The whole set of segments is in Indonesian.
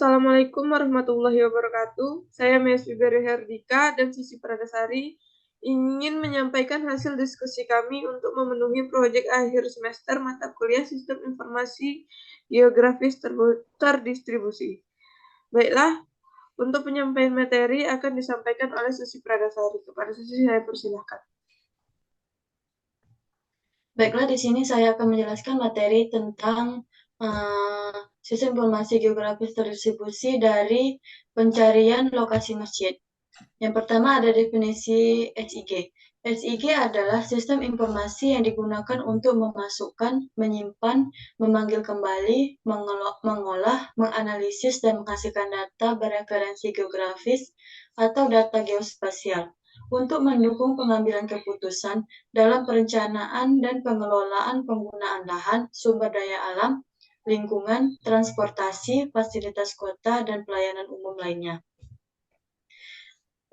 Assalamualaikum warahmatullahi wabarakatuh. Saya Mesfi Beri Herdika dan Sisi Pradasari ingin menyampaikan hasil diskusi kami untuk memenuhi proyek akhir semester mata kuliah Sistem Informasi Geografis Terdistribusi. Baiklah, untuk penyampaian materi akan disampaikan oleh Sisi Pradasari. Kepada Sisi saya persilahkan. Baiklah, di sini saya akan menjelaskan materi tentang sistem informasi geografis terdistribusi dari pencarian lokasi masjid. Yang pertama ada definisi HIG. HIG adalah sistem informasi yang digunakan untuk memasukkan, menyimpan, memanggil kembali, mengolah, menganalisis, dan menghasilkan data bereferensi geografis atau data geospasial untuk mendukung pengambilan keputusan dalam perencanaan dan pengelolaan penggunaan lahan, sumber daya alam, lingkungan, transportasi, fasilitas kota, dan pelayanan umum lainnya.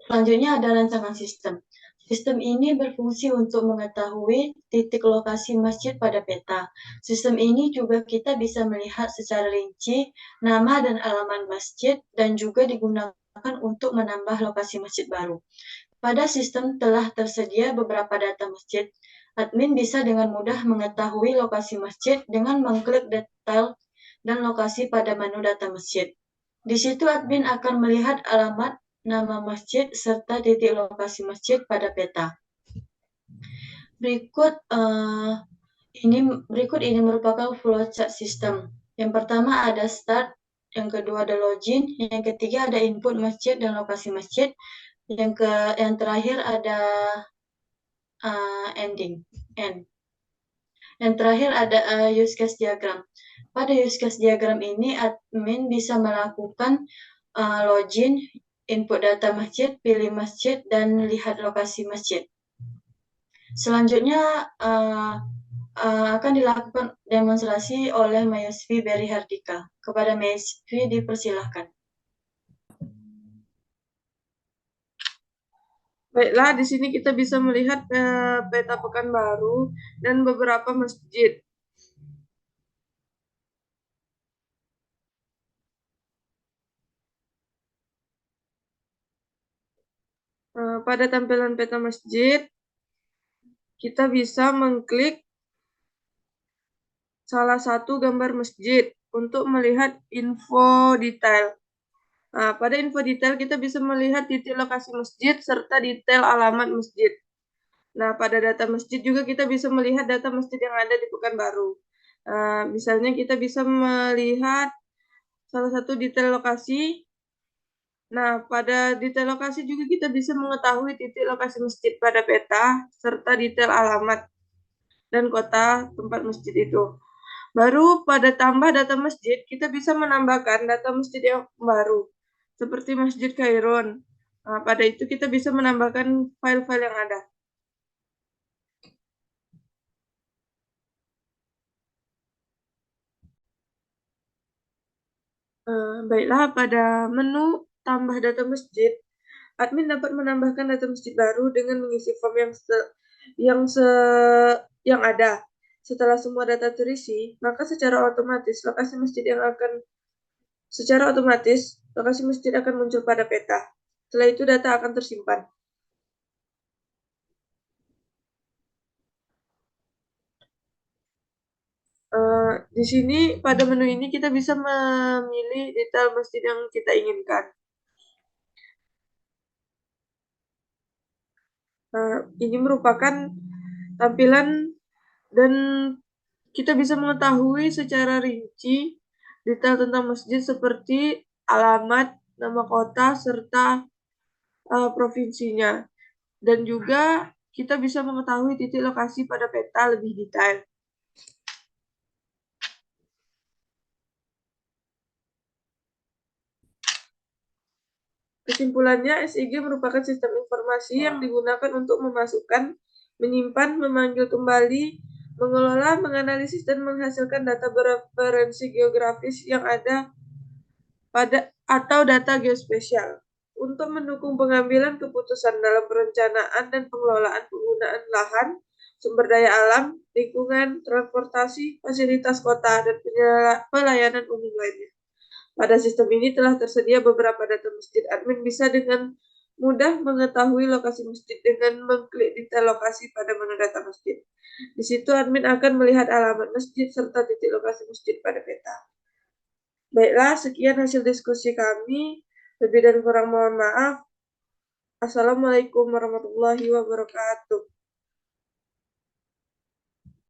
Selanjutnya ada rancangan sistem. Sistem ini berfungsi untuk mengetahui titik lokasi masjid pada peta. Sistem ini juga kita bisa melihat secara rinci nama dan alamat masjid dan juga digunakan untuk menambah lokasi masjid baru. Pada sistem telah tersedia beberapa data masjid. Admin bisa dengan mudah mengetahui lokasi masjid dengan mengklik detail dan lokasi pada menu data masjid. Di situ admin akan melihat alamat, nama masjid, serta titik lokasi masjid pada peta. Berikut ini merupakan flowchart system. Yang pertama ada start, yang kedua ada login, yang ketiga ada input masjid dan lokasi masjid, yang terakhir ada end. Yang terakhir ada use case diagram. Pada use case diagram ini admin bisa melakukan login, input data masjid, pilih masjid, dan lihat lokasi masjid. Selanjutnya akan dilakukan demonstrasi oleh Mesfi Beri Herdika. Kepada Mesfi dipersilahkan. Baiklah, di sini kita bisa melihat peta Pekanbaru dan beberapa masjid. Pada tampilan peta masjid, kita bisa mengklik salah satu gambar masjid untuk melihat info detail. Nah, pada info detail kita bisa melihat titik lokasi masjid serta detail alamat masjid. Nah, pada data masjid juga kita bisa melihat data masjid yang ada di Pekanbaru. Misalnya kita bisa melihat salah satu detail lokasi. Nah, pada detail lokasi juga kita bisa mengetahui titik lokasi masjid pada peta serta detail alamat dan kota tempat masjid itu. Baru pada tambah data masjid, kita bisa menambahkan data masjid yang baru, seperti Masjid Khairon. Nah, pada itu kita bisa menambahkan file-file yang ada. Baiklah, pada menu tambah data masjid, admin dapat menambahkan data masjid baru dengan mengisi form yang ada. Setelah semua data terisi, maka secara otomatis lokasi masjid akan muncul pada peta. Setelah itu data akan tersimpan. Di sini pada menu ini kita bisa memilih detail masjid yang kita inginkan. Ini merupakan tampilan dan kita bisa mengetahui secara rinci detail tentang masjid seperti alamat, nama kota, serta provinsinya. Dan juga kita bisa mengetahui titik lokasi pada peta lebih detail. Kesimpulannya, SIG merupakan sistem informasi yang digunakan untuk memasukkan, menyimpan, memanggil kembali, mengelola, menganalisis, dan menghasilkan data bereferensi geografis yang ada atau data geospasial untuk mendukung pengambilan keputusan dalam perencanaan dan pengelolaan penggunaan lahan, sumber daya alam, lingkungan, transportasi, fasilitas kota, dan pelayanan umum lainnya. Pada sistem ini telah tersedia beberapa data masjid. Admin bisa dengan mudah mengetahui lokasi masjid dengan mengklik detail lokasi pada menu data masjid. Di situ admin akan melihat alamat masjid serta titik lokasi masjid pada peta. Baiklah, sekian hasil diskusi kami. Lebih dan kurang mohon maaf. Assalamualaikum warahmatullahi wabarakatuh.